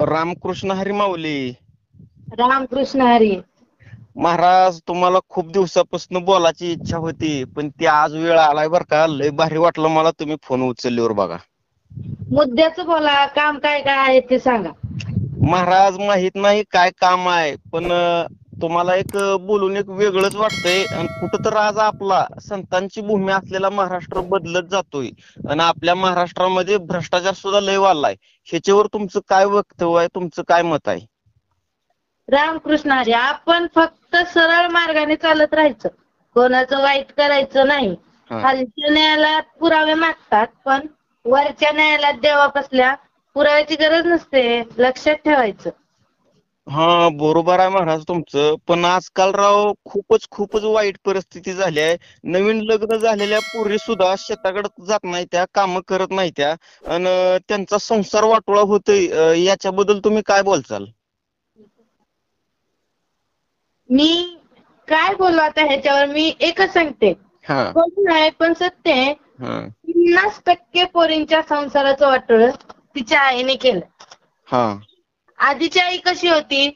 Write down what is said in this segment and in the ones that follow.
रामकृष्ण हरी माऊली. रामकृष्ण हरी. महाराज, तुम्हाला खूप दिवसापासून बोलायची इच्छा होती, पण ती आज वेळ आलाय बर का. लय भारी वाटलं मला तुम्ही फोन उचलल्यावर बघा. मुद्द्याचं बोला, काम काय काय आहे ते सांगा. महाराज, माहित नाही काय काम आहे, पण तुम्हाला एक बोलून एक वेगळंच वाटतंय. आणि कुठं तर आज आपला संतांची भूमी असलेला महाराष्ट्र बदलत जातोय आणि आपल्या महाराष्ट्रामध्ये भ्रष्टाचार सुद्धा लय वाढलाय. ह्याच्यावर तुमचं काय वक्तव्य आहे, तुमचं काय मत आहे? रामकृष्ण हरी. आपण फक्त सरळ मार्गाने चालत राहायचं, कोणाचं वाईट करायचं नाही. हा खालच्या न्यायालयात पुरावे मागतात, पण वरच्या न्यायालयात देवापासल्या पुराव्याची गरज नसते, लक्षात ठेवायचं. हा, बरोबर आहे महाराज तुमचं. पण आजकाल राव खूपच वाईट परिस्थिती झाली आहे. नवीन लग्न झालेल्या पोरी सुद्धा शेताकडे जात नाही, त्या काम करत नाही त्या, आणि त्यांचा संसार वाटोळा होतोय. याच्याबद्दल तुम्ही काय बोलचाल? मी काय बोलू आता ह्याच्यावर, मी एकच सांगते. हा कोण नाही पण सत्य आहे. हा 50% पोरींच्या संसाराचं वाटोळं तिच्या आईने केलं. हा आधीची आई कशी होती,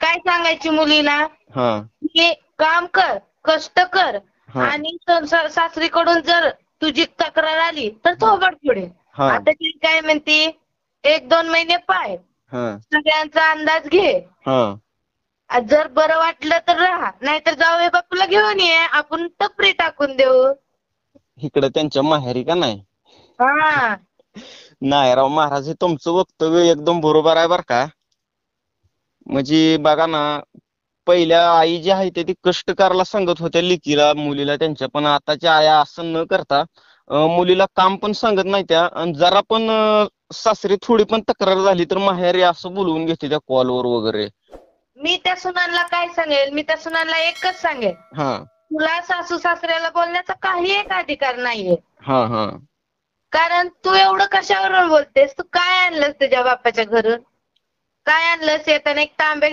काय सांगायची मुलीला, हा की काम कर, कष्ट कर, हा आणि सासरीकडून जर तुझी तक्रार आली तर थोबड फोडेल. हा आता ती काय म्हणते, 1-2 महिने पाय, हा सगळ्यांचा अंदाज घे, हा जर बरं वाटलं तर राहा, नाहीतर जावई बापूला घेऊन ये, आपण टपरी टाकून देऊ. इकडे त्यांच्या माहेरी का नाही? हा, नाही राव महाराज, हे तुमचं वक्तव्य एकदम बरोबर आहे बर का. म्हणजे बघा ना, पहिल्या आई ज्या आहेत ती कष्ट करायला सांगत होत्या लेकीला, मुलीला त्यांच्या. पण आताच्या आया असं न करता मुलीला काम पण सांगत नाही त्या, आणि जरा पण सासरी थोडी पण तक्रार झाली तर माहेरी असं बोलवून घेते त्या कॉलवर वगैरे. मी त्या सुनांना काय सांगेल, मी त्या सुनांना एकच सांगेल, हा तुला सासू सासऱ्याला बोलण्याचा काही एक अधिकार नाहीये. हा हा कारण तू एवढं कशावरून बोलतेस, तू काय आणलंस तुझ्या बापाच्या घरून, काय आणलंस? येताना एक तांबे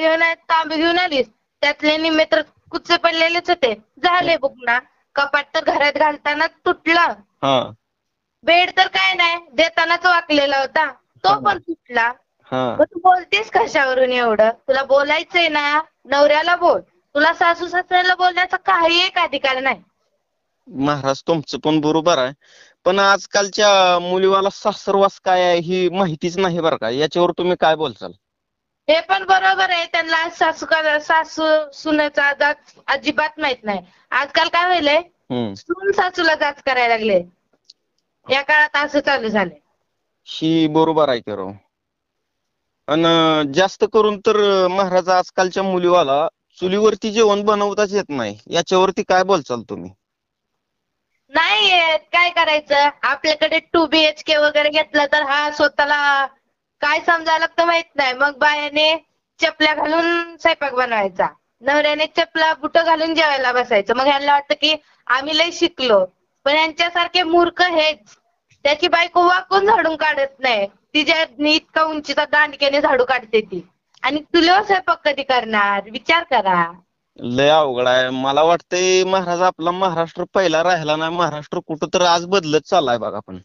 घेऊन आलीस, त्यातले निम्मे तर कुच्चे पडलेलेच होते, झाले बुकना. कपाट तर घरात घालताना तुटलं, हा बेड तर काय नाही देतानाच वाकलेला होता, तो पण तुटला. हा मग तू बोलतेस कशावरून एवढं? तुला बोलायचंय ना, नवऱ्याला बोल. तुला सासू सासऱ्याला बोलण्याचा काही एक अधिकार नाही. महाराज, तुमचं पण बरोबर आहे. पण आजकालच्या मुलीवाला सासरवास काय आहे ही माहितीच नाही बरं का. याच्यावर तुम्ही काय बोलचाल? हे पण बरोबर आहे, त्यांना सासू सुनेचा जाच अजिबात माहित नाही. आजकाल काय व्हायलंय, सून सासूला जाच करायला लागले. या काळात असं चालू झालंय. ही बरोबर आहे की राव. आणि जास्त करून तर महाराज आजकालच्या मुलीवाला चुलीवरती जेवण बनवताच येत नाही. याच्यावरती काय बोलचाल तुम्ही? नाही येत, काय करायचं? आपल्याकडे 2 BHK वगैरे घेतलं तर हा स्वतःला काय समजायला लागतं माहित नाही. मग बायाने चपल्या घालून स्वयंपाक बनवायचा, नवऱ्याने चपला बुट घालून जेवायला बसायचं. मग ह्यांना वाटतं की आम्ही लय शिकलो, पण यांच्यासारखे मूर्ख हेच. त्याची बायको वाकून झाडून काढत नाही, तिच्या इतका उंचीचा दांडक्याने झाडू काढते ती, आणि चुलीवर स्वयंपाक कधी करणार? विचार करा. लय अवघड आहे. मला वाटतंय महाराज, आपला महाराष्ट्र पहिला राहिला नाही. महाराष्ट्र कुठं तर आज बदलत चाललाय बघा. पण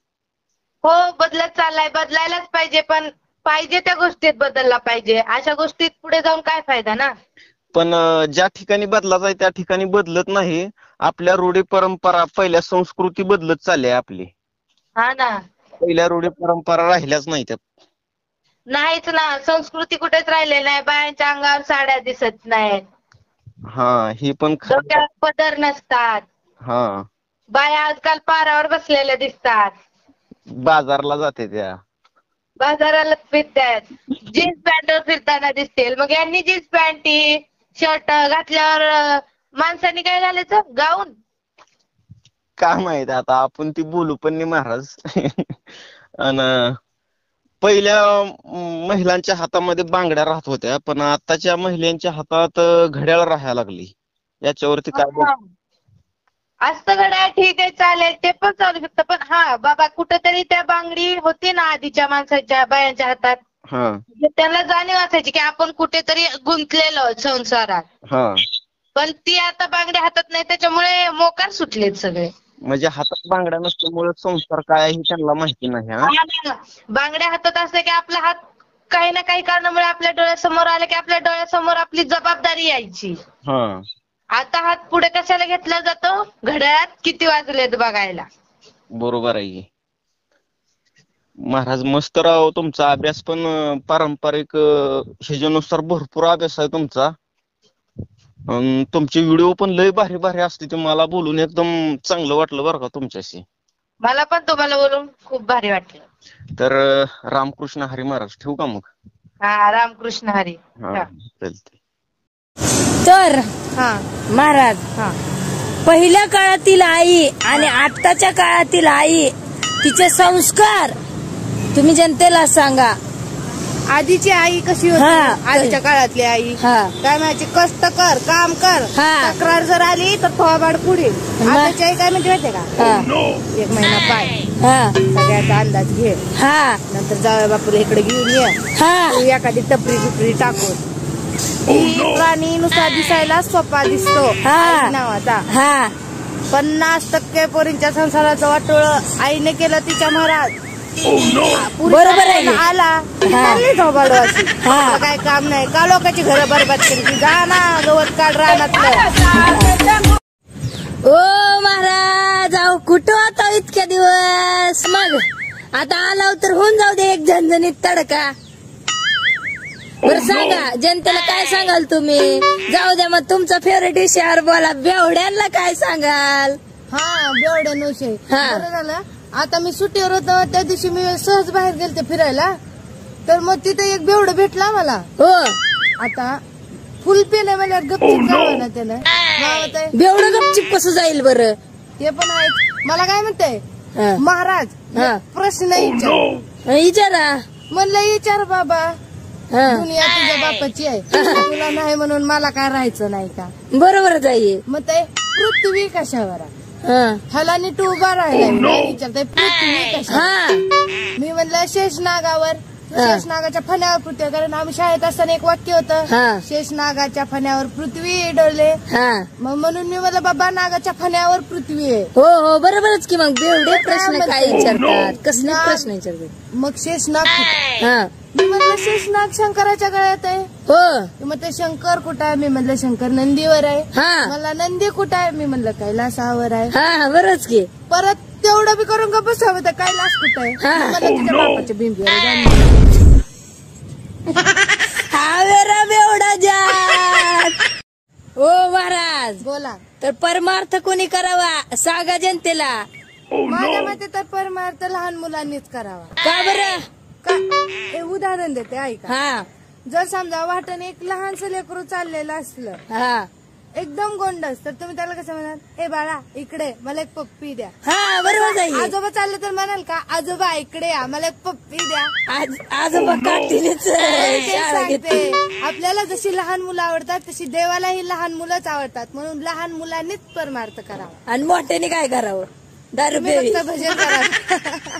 हो, बदलत चाललाय, बदलायलाच पाहिजे, पण पाहिजे त्या गोष्टीत बदलला पाहिजे. अशा गोष्टीत पुढे जाऊन काय फायदा ना. पण ज्या ठिकाणी बदलायचं आहे त्या ठिकाणी बदलत नाही. आपल्या रूढी परंपरा, पहिल्या संस्कृती बदलत चालली आहे आपली. हा ना, पहिल्या रूढी परंपरा राहिल्याच नाही त्यात. नाहीच ना, संस्कृती कुठेच राहिले नाही. बायांच्या अंगावर साड्या दिसत नाहीत, हा, ही पण खरं. डोक्यावर पदर नसतात, हा, बाया आजकाल पारावर बसलेल्या दिसतात, बाजारला जाते त्या. बाजाराला फिरतायत, जीन्स पॅन्टवर फिरताना दिसतील. मग यांनी जीन्स पॅन्ट शर्ट घातल्यावर माणसांनी काय घालायचं? गाऊन. काय माहित आता, आपण ती बोलू पण नाही महाराज. आणि पहिल्या महिलांच्या हातामध्ये बांगड्या राहत होत्या, पण आताच्या महिलांच्या हातात घड्याळ राहायला लागली. याच्यावरती काय बोल? असतं घड्याळ, ठीक आहे, चालेल, ते पण चालू शकतं. पण हा बाबा, कुठेतरी त्या बांगडी होती ना आधीच्या माणसाच्या, बायांच्या हातात, हा त्यांना जाणीव असायची की आपण कुठेतरी गुंतलेलो संसारात. हा, पण ती आता बांगड्या हातात नाही, त्याच्यामुळे मोकार सुटलेत सगळे. म्हणजे हातात बांगड्या नसल्यामुळे संसार काय आहे हे त्यांना माहिती नाही. हा, बांगड्या हातात असले की आपला हात काही ना काही कारणामुळे आपल्या डोळ्यासमोर आलं की आपल्या डोळ्यासमोर आपली जबाबदारी यायची. हा आता हात पुढे कशाला घेतला जातो? घड्याळात किती वाजलेत बघायला. बरोबर आहे की. महाराज मस्त राव, तुमचा अभ्यास पण पारंपरिक ह्याच्यानुसार भरपूर अभ्यास आहे तुमचा. तुमचे व्हिडिओ पण लय भारी भारी असते. ते मला बोलून एकदम चांगलं वाटलं बरं का तुमच्याशी. मला पण तुम्हाला बोलून खूप भारी वाटलं. तर रामकृष्ण हरी महाराज, ठेवू का मग? हा, रामकृष्ण हरी. हा चालतंय. तर हा महाराज, पहिल्या काळातील आई आणि आत्ताच्या काळातील आई, तिचे संस्कार तुम्ही जनतेला सांगा. आधीची आई कशी होती? हा. आधीच्या काळातली आई हा. काय म्हणायची? कष्ट कर, काम कर. हा. तक्रार जर आली तर थोबाड पुढे. आताची आई काय म्हणते माहितीये का? हा. 1 महिना पाय, हा. सगळ्याचा अंदाज घे, हा. नंतर जावया बापूला इकडे घेऊन ये, हा. तू एखादी टपरी बिपरी टाकून. ही प्राणी नुसार दिसायला सोपा दिसतो हा. आई नावाचा. हा. 50% पोरींच्या संसाराचं वाटोळ आईने केलं तिच्या महाराज. बरोबर आहे की? आला चालली थोबाड अशी. हा. आपलं काय काम नाही का? लोकांची घरं बरबाद केली. जा ना, गवत काढ रानातलं. ओ महाराज, अहो कुठं आता इतक्या दिवस? मग आता आला तर होऊन जाऊ दे एक झणझणीत तडका. बरं सांगा, जनतेला काय सांगाल तुम्ही? जाऊ द्या मग तुमचा फेवरेट विषयावर बोला. बेवड्यांना काय सांगाल? हा, बेवड्या नवशे. हा. बरं झालं, आता मी सुट्टीवर होतो त्या दिवशी मी सहज बाहेर गेलते फिरायला, तर मग तिथे एक बेवड भेटला मला. हो. आता फुल पेन मला गपचिप जावं ना त्यानं. गावात आहे बेवडं गपचिप कसं जाईल बरं? ते पण आहे. मला काय म्हणते हा. महाराज, हा. प्रश्न विचार. विचारा. म्हणलं विचार बाबा. हा. दुनिया तुझ्या बापाची आहे, तुला नाही म्हणून मला काय राहायचं नाही का? बरोबर जाईल. मग ते पृथ्वी कशावर आहे? हा. ह्याला नीट उभा राहिलाय. विचारते पृथ्वी कशा? हा. मी म्हणलं शेषनागावर. हा. शेषनागाच्या फण्यावर पृथ्वी, कारण आम्ही शाळेत असताना एक वाक्य होतं, हा. शेषनागाच्या फण्यावर पृथ्वी डोले. हा. मग म्हणून मी म्हणलं बाबा, नागाच्या फण्यावर पृथ्वी आहे. हो हो, बरोबरच की. मग बेवडे प्रश्न काय विचारतात? कसले नाग. प्रश्न विचारतात? मग शेषनाग कुठं? हा. मी म्हणलं शेषनाग शंकराच्या गळ्यात आहे. हो. मग ते शंकर कुठं आहे? मी म्हणलं शंकर नंदीवर आहे. हा. मला नंदी कुठं आहे? मी म्हणलं कैलासावर आहे. हा, बरंच की. परत तेवढं बी करून का बसावं, तर कैलास कुठं आहे? हा. मी म्हणलं तुझ्या बापाच्या भिंतीवर आहे. हा वेरा बेवडा जात. ओ महाराज, बोला. तर परमार्थ कोणी करावा सांगा जनतेला. माझ्या मते तर परमार्थ लहान मुलांनीच करावा. का बरं? का? हे उदाहरण देते, ऐका. हा. जर समजा वाटेने एक लहानसं लेकरू चाललेलं असलं, हा. एकदम गोंडस, तर तुम्ही त्याला कसं म्हणाल? ए बाळा, इकडे मला एक पप्पी द्या. हा, बरोबर जाईल. आजोबा चालले तर म्हणाल का, आजोबा इकडे या, मला एक पप्पी द्या? आजोबा काठीनेच ते शाळा घेते. सांगते, आपल्याला जशी लहान मुलं आवडतात तशी देवालाही लहान मुलंच आवडतात. म्हणून लहान मुलांनीच परमार्थ करावा. आणि मोठ्याने काय करावं? दारू तुम्ही प्यावी. फक्त भजन करा.